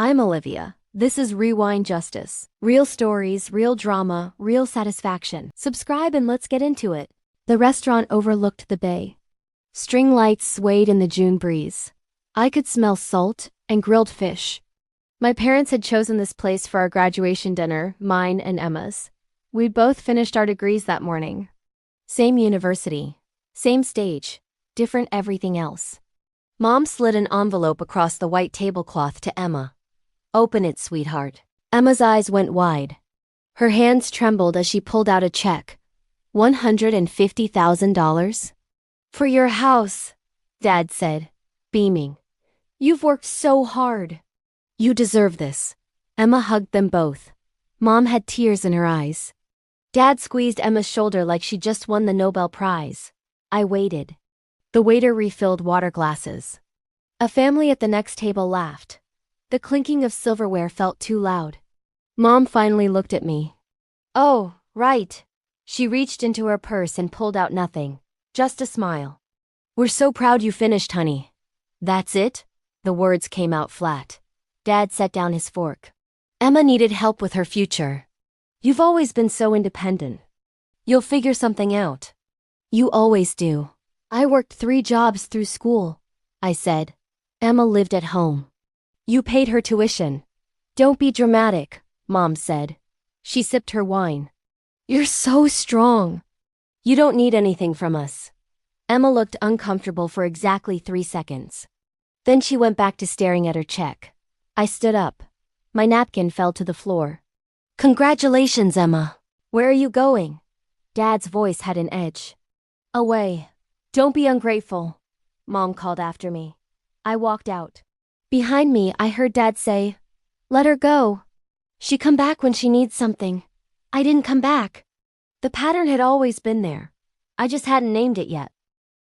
I'm Olivia. This is Rewind Justice. Real stories, real drama, real satisfaction. Subscribe and let's get into it. The restaurant overlooked the bay. String lights swayed in the June breeze. I could smell salt and grilled fish. My parents had chosen this place for our graduation dinner, mine and Emma's. We'd both finished our degrees that morning. Same university, same stage, different everything else. Mom slid an envelope across the white tablecloth to Emma. "Open it, sweetheart." Emma's eyes went wide. Her hands trembled as she pulled out a check. $150,000? "For your house," Dad said, beaming. "You've worked so hard." "You deserve this." Emma hugged them both. Mom had tears in her eyes. Dad squeezed Emma's shoulder like she just won the Nobel Prize. I waited. The waiter refilled water glasses. A family at the next table laughed. The clinking of silverware felt too loud. Mom finally looked at me. "Oh, right." She reached into her purse and pulled out nothing, just a smile. "We're so proud you finished, honey." "That's it?" The words came out flat. Dad set down his fork. "Emma needed help with her future. You've always been so independent. You'll figure something out." "You always do." "I worked 3 jobs through school," I said. "Emma lived at home." "You paid her tuition." "Don't be dramatic," Mom said. She sipped her wine. "You're so strong." "You don't need anything from us." Emma looked uncomfortable for exactly 3 seconds. Then she went back to staring at her check. I stood up. My napkin fell to the floor. "Congratulations, Emma." "Where are you going?" Dad's voice had an edge. "Away. Don't be ungrateful," Mom called after me. I walked out. Behind me, I heard Dad say, "Let her go. She come back when she needs something." I didn't come back. The pattern had always been there. I just hadn't named it yet.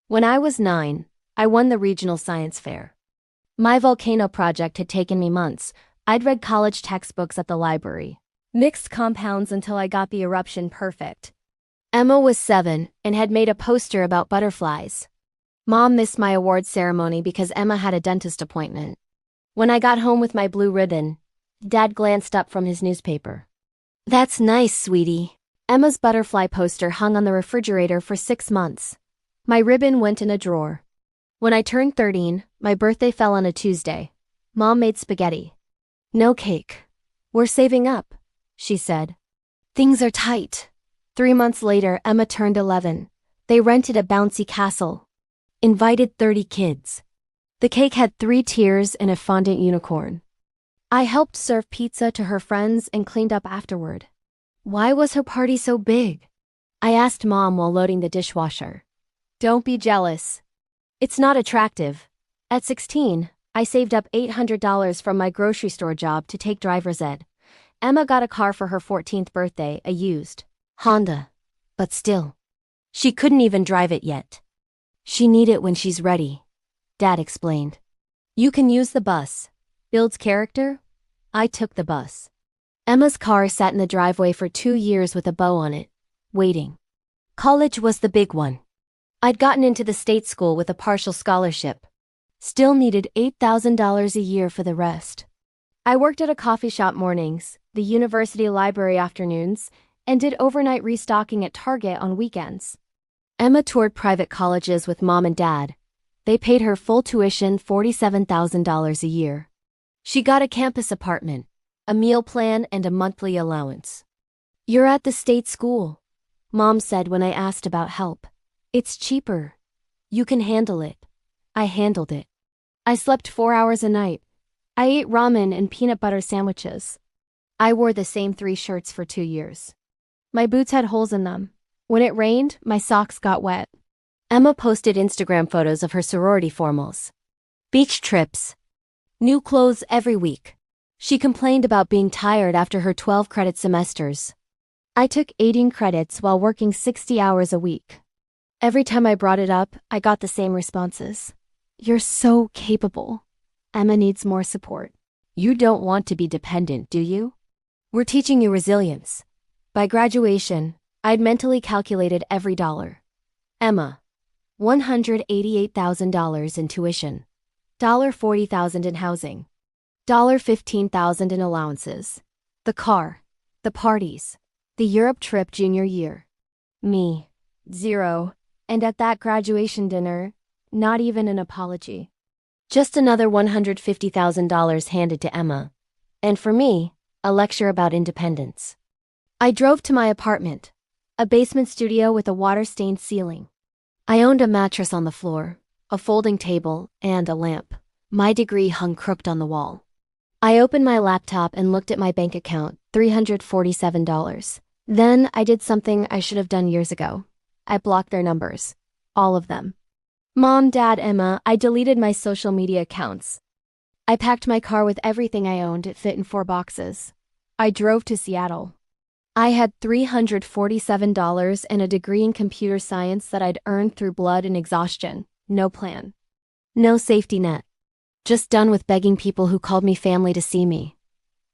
When I was 9, I won the regional science fair. My volcano project had taken me months. I'd read college textbooks at the library. Mixed compounds until I got the eruption perfect. Emma was 7 and had made a poster about butterflies. Mom missed my award ceremony because Emma had a dentist appointment. When I got home with my blue ribbon, Dad glanced up from his newspaper. "That's nice, sweetie." Emma's butterfly poster hung on the refrigerator for 6 months. My ribbon went in a drawer. When I turned 13, my birthday fell on a Tuesday. Mom made spaghetti. "No cake. We're saving up," she said. "Things are tight." 3 months later, Emma turned 11. They rented a bouncy castle. Invited 30 kids. The cake had 3 tiers and a fondant unicorn. I helped serve pizza to her friends and cleaned up afterward. Why was her party so big? I asked Mom while loading the dishwasher. "Don't be jealous. It's not attractive." At 16, I saved up $800 from my grocery store job to take driver's ed. Emma got a car for her 14th birthday, a used Honda. But still, she couldn't even drive it yet. "She need it when she's ready," Dad explained. "You can use the bus. Builds character." I took the bus. Emma's car sat in the driveway for 2 years with a bow on it, waiting. College was the big one. I'd gotten into the state school with a partial scholarship. Still needed $8,000 a year for the rest. I worked at a coffee shop mornings, the university library afternoons, and did overnight restocking at Target on weekends. Emma toured private colleges with Mom and Dad. They paid her full tuition, $47,000 a year. She got a campus apartment, a meal plan, and a monthly allowance. "You're at the state school," Mom said when I asked about help. "It's cheaper. You can handle it." I handled it. I slept 4 hours a night. I ate ramen and peanut butter sandwiches. I wore the same 3 shirts for 2 years. My boots had holes in them. When it rained, my socks got wet. Emma posted Instagram photos of her sorority formals. Beach trips. New clothes every week. She complained about being tired after her 12-credit semesters. I took 18 credits while working 60 hours a week. Every time I brought it up, I got the same responses. "You're so capable. Emma needs more support." "You don't want to be dependent, do you? We're teaching you resilience." By graduation, I'd mentally calculated every dollar. Emma, $188,000 in tuition, $40,000 in housing, $15,000 in allowances. The car. The parties. The Europe trip junior year. Me. Zero. And at that graduation dinner, not even an apology. Just another $150,000 handed to Emma. And for me, a lecture about independence. I drove to my apartment. A basement studio with a water-stained ceiling. I owned a mattress on the floor, a folding table, and a lamp. My degree hung crooked on the wall. I opened my laptop and looked at my bank account, $347. Then I did something I should have done years ago. I blocked their numbers. All of them. Mom, Dad, Emma, I deleted my social media accounts. I packed my car with everything I owned. It fit in 4 boxes. I drove to Seattle. I had $347 and a degree in computer science that I'd earned through blood and exhaustion. No plan. No safety net. Just done with begging people who called me family to see me.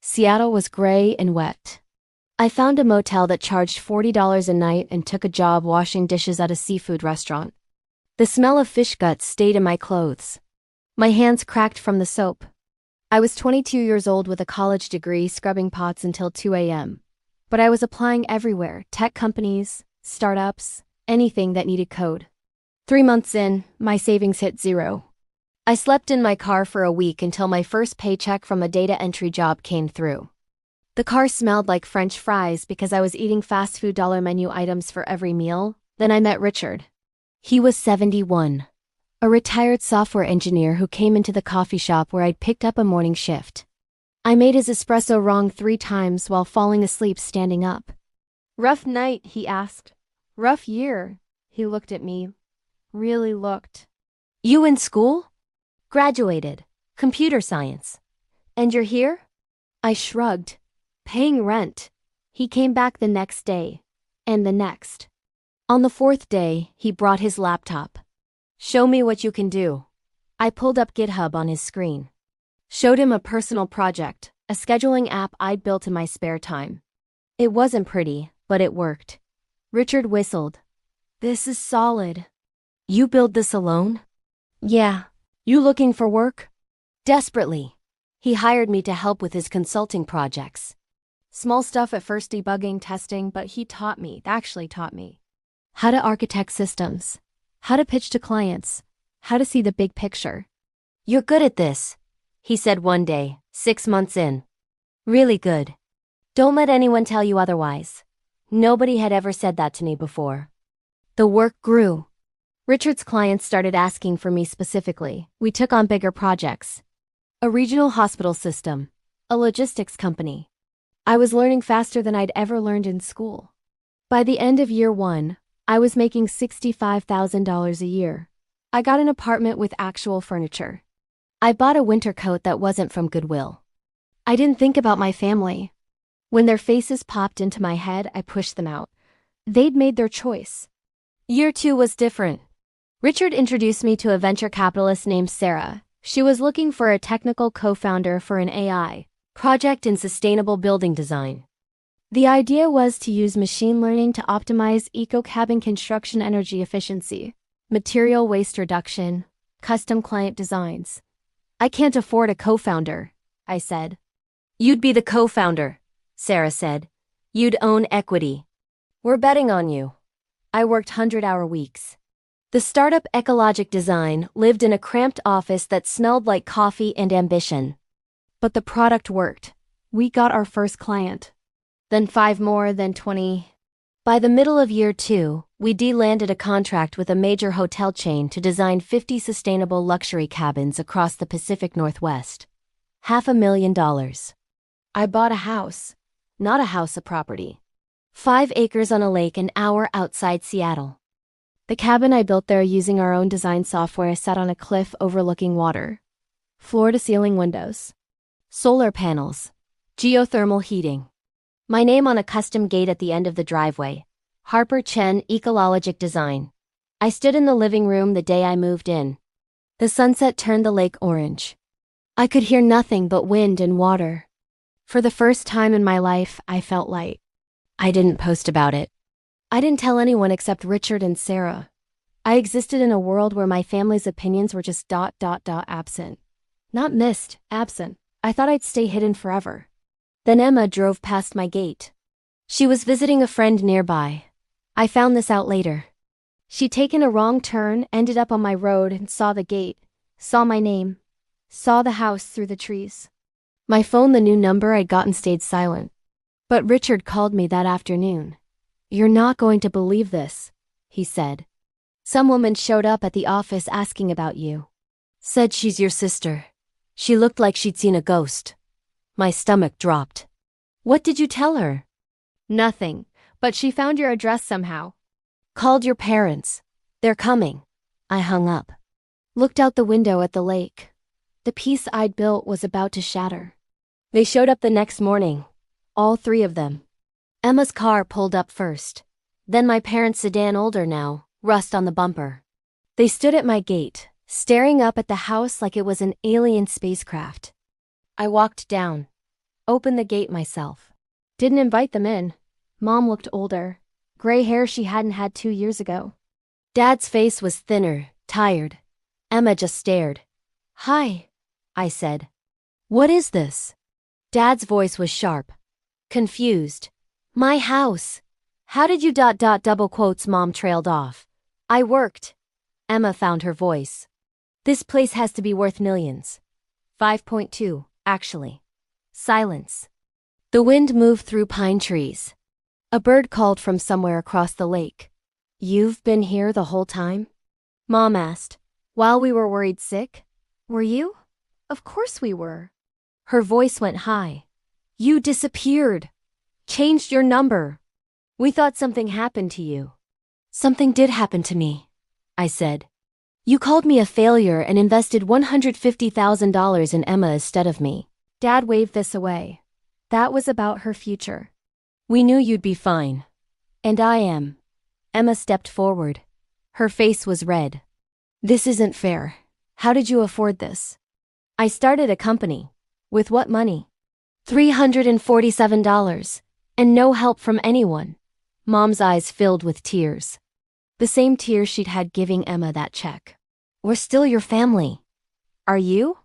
Seattle was gray and wet. I found a motel that charged $40 a night and took a job washing dishes at a seafood restaurant. The smell of fish guts stayed in my clothes. My hands cracked from the soap. I was 22 years old with a college degree scrubbing pots until 2 a.m. But I was applying everywhere, tech companies, startups, anything that needed code. 3 months in, my savings hit zero. I slept in my car for a week until my first paycheck from a data entry job came through. The car smelled like French fries because I was eating fast food dollar menu items for every meal. Then I met Richard. He was 71. A retired software engineer who came into the coffee shop where I'd picked up a morning shift. I made his espresso wrong 3 times while falling asleep standing up. "Rough night?" he asked. "Rough year." He looked at me. Really looked. "You in school?" "Graduated. Computer science." "And you're here?" I shrugged. "Paying rent." He came back the next day. And the next. On the 4th day, he brought his laptop. "Show me what you can do." I pulled up GitHub on his screen. Showed him a personal project, a scheduling app I'd built in my spare time. It wasn't pretty, but it worked. Richard whistled. "This is solid." "You build this alone?" "Yeah." "You looking for work?" "Desperately." He hired me to help with his consulting projects. Small stuff at first, debugging, testing, but he actually taught me. How to architect systems. How to pitch to clients. How to see the big picture. "You're good at this," he said one day, 6 months in. "Really good. Don't let anyone tell you otherwise." Nobody had ever said that to me before. The work grew. Richard's clients started asking for me specifically. We took on bigger projects. A regional hospital system. A logistics company. I was learning faster than I'd ever learned in school. By the end of year 1, I was making $65,000 a year. I got an apartment with actual furniture. I bought a winter coat that wasn't from Goodwill. I didn't think about my family. When their faces popped into my head, I pushed them out. They'd made their choice. Year 2 was different. Richard introduced me to a venture capitalist named Sarah. She was looking for a technical co-founder for an AI project in sustainable building design. The idea was to use machine learning to optimize eco-cabin construction energy efficiency, material waste reduction, custom client designs. "I can't afford a co-founder," I said. "You'd be the co-founder," Sarah said. "You'd own equity. We're betting on you." I worked 100-hour weeks. The startup Ecologic Design lived in a cramped office that smelled like coffee and ambition. But the product worked. We got our first client. Then 5 more, then 20. By the middle of year 2, we landed a contract with a major hotel chain to design 50 sustainable luxury cabins across the Pacific Northwest. $500,000. I bought a house. Not a house, a property. 5 acres on a lake an hour outside Seattle. The cabin I built there using our own design software sat on a cliff overlooking water. Floor-to-ceiling windows. Solar panels. Geothermal heating. My name on a custom gate at the end of the driveway. Harper Chen Ecologic Design. I stood in the living room the day I moved in. The sunset turned the lake orange. I could hear nothing but wind and water. For the first time in my life, I felt light. I didn't post about it. I didn't tell anyone except Richard and Sarah. I existed in a world where my family's opinions were just absent. Not missed, absent. I thought I'd stay hidden forever. Then Emma drove past my gate. She was visiting a friend nearby. I found this out later. She'd taken a wrong turn, ended up on my road, and saw the gate, saw my name, saw the house through the trees. My phone, the new number I'd gotten, stayed silent. But Richard called me that afternoon. "You're not going to believe this," he said. "Some woman showed up at the office asking about you. Said she's your sister. She looked like she'd seen a ghost." My stomach dropped. "What did you tell her?" "Nothing, but she found your address somehow." "Called your parents. They're coming." I hung up. Looked out the window at the lake. The piece I'd built was about to shatter. They showed up the next morning. All three of them. Emma's car pulled up first. Then my parents' sedan, older now, rust on the bumper. They stood at my gate, staring up at the house like it was an alien spacecraft. I walked down. Opened the gate myself. Didn't invite them in. Mom looked older. Gray hair she hadn't had 2 years ago. Dad's face was thinner, tired. Emma just stared. "Hi," I said. "What is this?" Dad's voice was sharp. Confused. "My house. How did you ... double quotes." Mom trailed off. "I worked." Emma found her voice. "This place has to be worth millions. 5.2, actually." Silence. The wind moved through pine trees. A bird called from somewhere across the lake. "You've been here the whole time?" Mom asked. "While we were worried sick?" "Were you?" "Of course we were." Her voice went high. "You disappeared. Changed your number. We thought something happened to you." "Something did happen to me," I said. "You called me a failure and invested $150,000 in Emma instead of me." Dad waved this away. "That was about her future. We knew you'd be fine. And I am." Emma stepped forward. Her face was red. "This isn't fair. How did you afford this?" "I started a company." "With what money?" $347. And no help from anyone." Mom's eyes filled with tears. The same tears she'd had giving Emma that check. "We're still your family." "Are you?"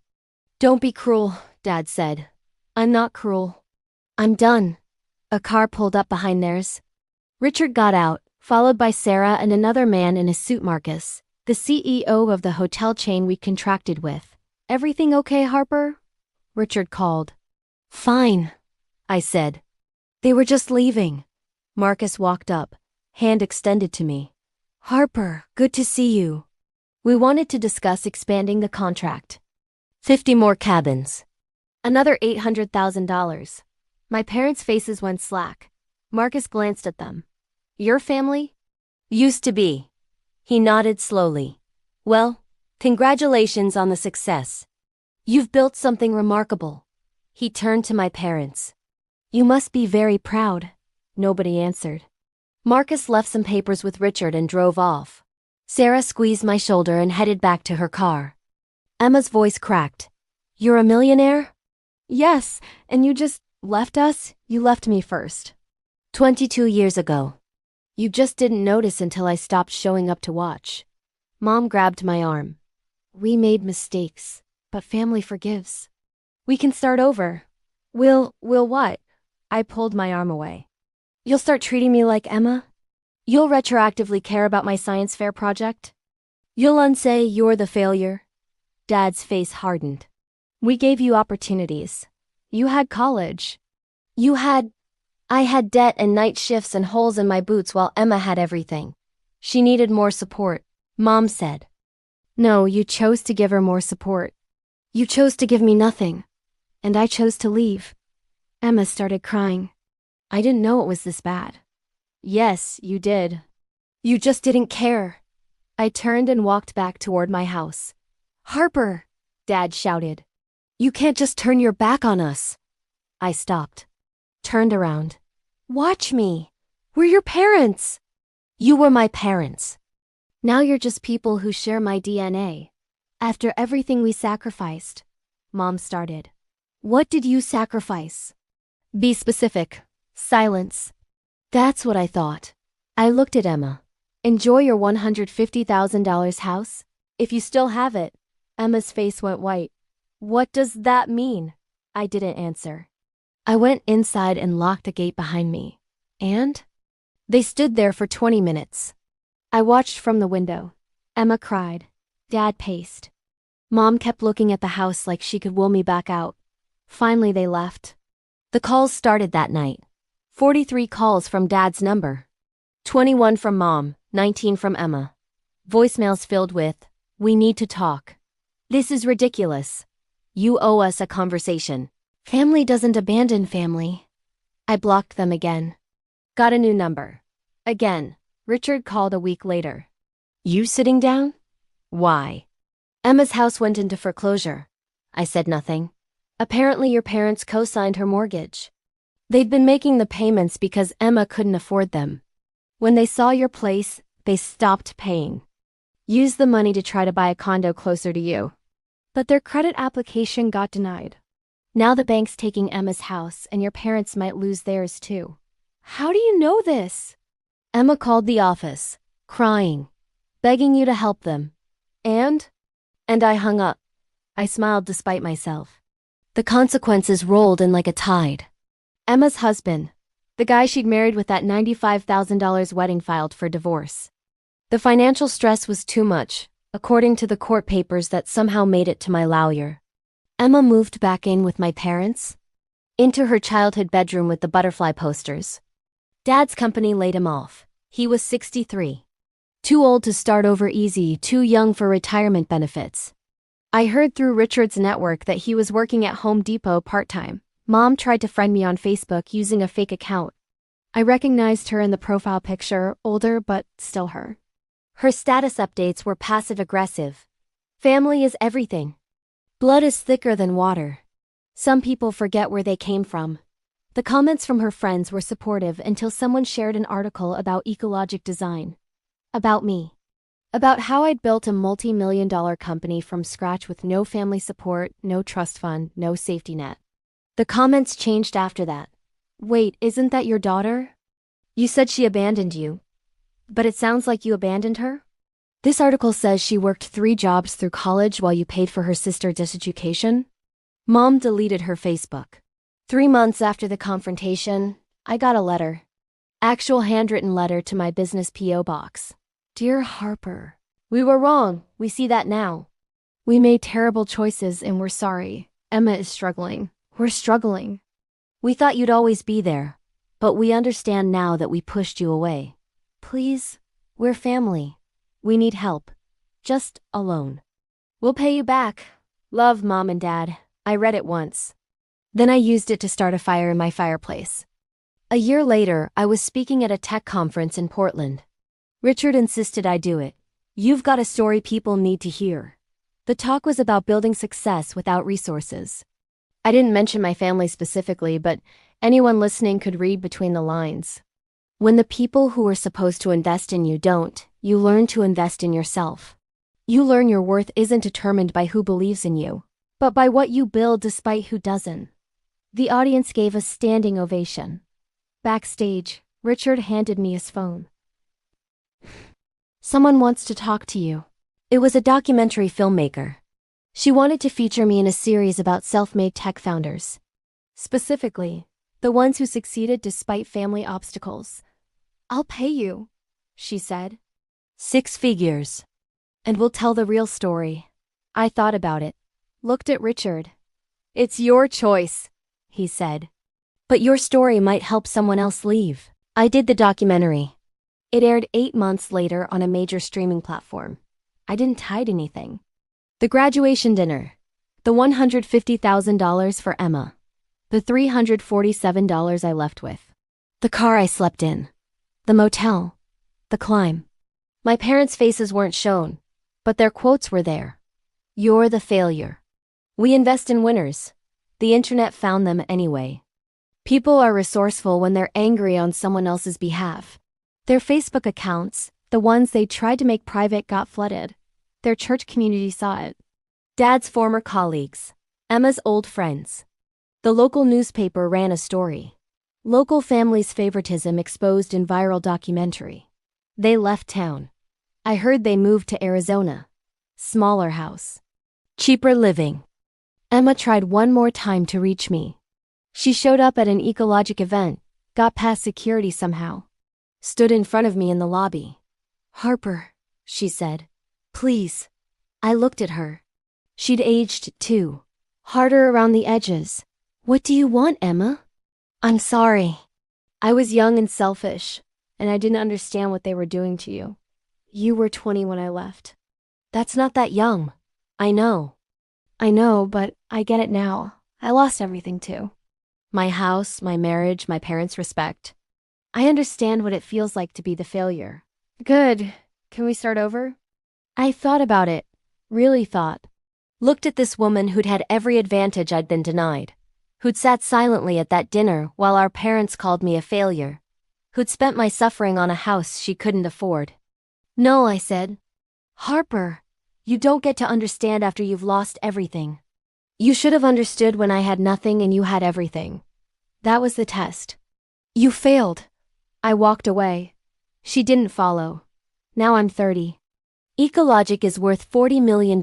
"Don't be cruel," Dad said. "I'm not cruel. I'm done." A car pulled up behind theirs. Richard got out, followed by Sarah and another man in a suit. "Marcus, the CEO of the hotel chain we contracted with. Everything okay, Harper?" Richard called. "Fine," I said. "They were just leaving." Marcus walked up, hand extended to me. "Harper, good to see you." We wanted to discuss expanding the contract. 50 more cabins. Another $800,000. My parents' faces went slack. Marcus glanced at them. "Your family?" "Used to be." He nodded slowly. "Well, congratulations on the success. You've built something remarkable." He turned to my parents. "You must be very proud." Nobody answered. Marcus left some papers with Richard and drove off. Sarah squeezed my shoulder and headed back to her car. Emma's voice cracked. "You're a millionaire?" "Yes, and you just left us?" "You left me first. 22 years ago. You just didn't notice until I stopped showing up to watch." Mom grabbed my arm. "We made mistakes, but family forgives. We can start over." We'll what?" I pulled my arm away. "You'll start treating me like Emma? You'll retroactively care about my science fair project? You'll unsay you're the failure?" Dad's face hardened. "We gave you opportunities. You had college. I had debt and night shifts and holes in my boots while Emma had everything. She needed more support," Mom said. "No, you chose to give her more support. You chose to give me nothing. And I chose to leave." Emma started crying. "I didn't know it was this bad." "Yes, you did. You just didn't care." I turned and walked back toward my house. "Harper!" Dad shouted. "You can't just turn your back on us." I stopped. Turned around. "Watch me. We're your parents." "You were my parents. Now you're just people who share my DNA. After everything we sacrificed." Mom started. "What did you sacrifice?" "Be specific." Silence. "That's what I thought." I looked at Emma. "Enjoy your $150,000 house? If you still have it." Emma's face went white. "What does that mean?" I didn't answer. I went inside and locked the gate behind me. And? They stood there for 20 minutes. I watched from the window. Emma cried. Dad paced. Mom kept looking at the house like she could will me back out. Finally, they left. The calls started that night. 43 calls from Dad's number. 21 from Mom, 19 from Emma. Voicemails filled with, "We need to talk. This is ridiculous. You owe us a conversation." Family doesn't abandon family. I blocked them again. Got a new number. Again, Richard called a week later. "You sitting down? Why?" "Emma's house went into foreclosure." I said nothing. "Apparently your parents co-signed her mortgage. They'd been making the payments because Emma couldn't afford them. When they saw your place, they stopped paying. Used the money to try to buy a condo closer to you. But their credit application got denied. Now the bank's taking Emma's house and your parents might lose theirs too." "How do you know this?" "Emma called the office, crying, begging you to help them. And I hung up." I smiled despite myself. The consequences rolled in like a tide. Emma's husband, the guy she'd married with that $95,000 wedding, filed for divorce. The financial stress was too much, according to the court papers that somehow made it to my lawyer. Emma moved back in with my parents, into her childhood bedroom with the butterfly posters. Dad's company laid him off. He was 63. Too old to start over easy, too young for retirement benefits. I heard through Richard's network that he was working at Home Depot part-time. Mom tried to friend me on Facebook using a fake account. I recognized her in the profile picture, older but still her. Her status updates were passive-aggressive. "Family is everything. Blood is thicker than water." Some people forget where they came from. The comments from her friends were supportive until someone shared an article about ecologic design. About me. About how I'd built a multi-million-dollar company from scratch with no family support, no trust fund, no safety net. The comments changed after that. "Wait, isn't that your daughter? You said she abandoned you. But it sounds like you abandoned her." "This article says she worked 3 jobs through college while you paid for her sister's education." Mom deleted her Facebook. 3 months after the confrontation, I got a letter. Actual handwritten letter to my business P.O. box. "Dear Harper, we were wrong. We see that now. We made terrible choices and we're sorry. Emma is struggling. We're struggling. We thought you'd always be there, but we understand now that we pushed you away. Please, we're family. We need help. Just a loan. We'll pay you back. Love, Mom and Dad." I read it once. Then I used it to start a fire in my fireplace. A year later, I was speaking at a tech conference in Portland. Richard insisted I do it. "You've got a story people need to hear." The talk was about building success without resources. I didn't mention my family specifically, but anyone listening could read between the lines. When the people who are supposed to invest in you don't, you learn to invest in yourself. You learn your worth isn't determined by who believes in you, but by what you build despite who doesn't. The audience gave a standing ovation. Backstage, Richard handed me his phone. "Someone wants to talk to you." It was a documentary filmmaker. She wanted to feature me in a series about self-made tech founders. Specifically, the ones who succeeded despite family obstacles. "I'll pay you," she said. 6 figures. "And we'll tell the real story." I thought about it. Looked at Richard. "It's your choice," he said. "But your story might help someone else leave." I did the documentary. It aired 8 months later on a major streaming platform. I didn't hide anything. The graduation dinner. The $150,000 for Emma. The $347 I left with. The car I slept in. The motel. The climb. My parents' faces weren't shown, but their quotes were there. "You're the failure. We invest in winners." The internet found them anyway. People are resourceful when they're angry on someone else's behalf. Their Facebook accounts, the ones they tried to make private, got flooded. Their church community saw it. Dad's former colleagues. Emma's old friends. The local newspaper ran a story. Local family's favoritism exposed in viral documentary. They left town. I heard they moved to Arizona. Smaller house. Cheaper living. Emma tried one more time to reach me. She showed up at an Ecologic event, got past security somehow. Stood in front of me in the lobby. "Harper," she said. "Please." I looked at her. She'd aged too. Harder around the edges. "What do you want, Emma?" "I'm sorry. I was young and selfish, and I didn't understand what they were doing to you. You were 20 when I left." "That's not that young." "I know." "I know, but I get it now. I lost everything too. My house, my marriage, my parents' respect. I understand what it feels like to be the failure." "Good. Can we start over?" I thought about it. Really thought. Looked at this woman who'd had every advantage I'd been denied. Who'd sat silently at that dinner while our parents called me a failure. Who'd spent my suffering on a house she couldn't afford. "No," I said. "Harper, you don't get to understand after you've lost everything. You should have understood when I had nothing and you had everything. That was the test. You failed." I walked away. She didn't follow. Now I'm 30. Ecologic is worth $40 million.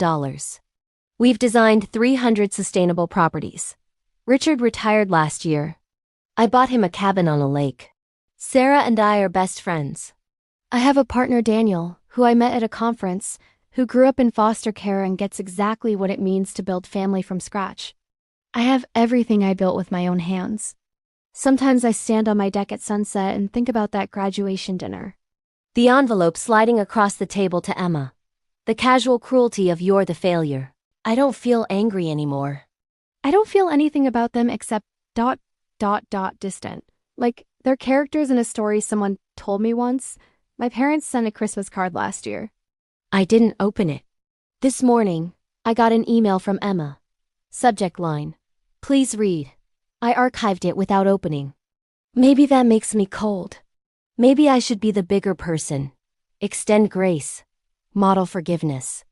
We've designed 300 sustainable properties. Richard retired last year. I bought him a cabin on a lake. Sarah and I are best friends. I have a partner, Daniel, who I met at a conference, who grew up in foster care and gets exactly what it means to build family from scratch. I have everything I built with my own hands. Sometimes I stand on my deck at sunset and think about that graduation dinner. The envelope sliding across the table to Emma. The casual cruelty of "you're the failure." I don't feel angry anymore. I don't feel anything about them except ... distant. Like they're characters in a story someone told me once. My parents sent a Christmas card last year. I didn't open it. This morning, I got an email from Emma. Subject line: "Please read." I archived it without opening. Maybe that makes me cold. Maybe I should be the bigger person. Extend grace. Model forgiveness.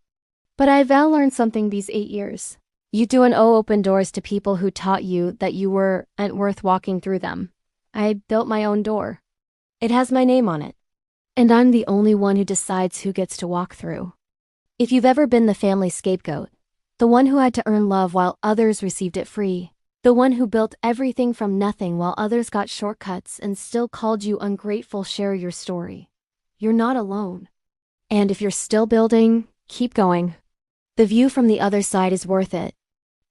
But I've learned something these 8 years. You don't open doors to people who taught you that you weren't worth walking through them. I built my own door. It has my name on it. And I'm the only one who decides who gets to walk through. If you've ever been the family scapegoat, the one who had to earn love while others received it free, the one who built everything from nothing while others got shortcuts and still called you ungrateful, share your story. You're not alone. And if you're still building, keep going. The view from the other side is worth it.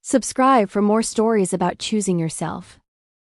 Subscribe for more stories about choosing yourself.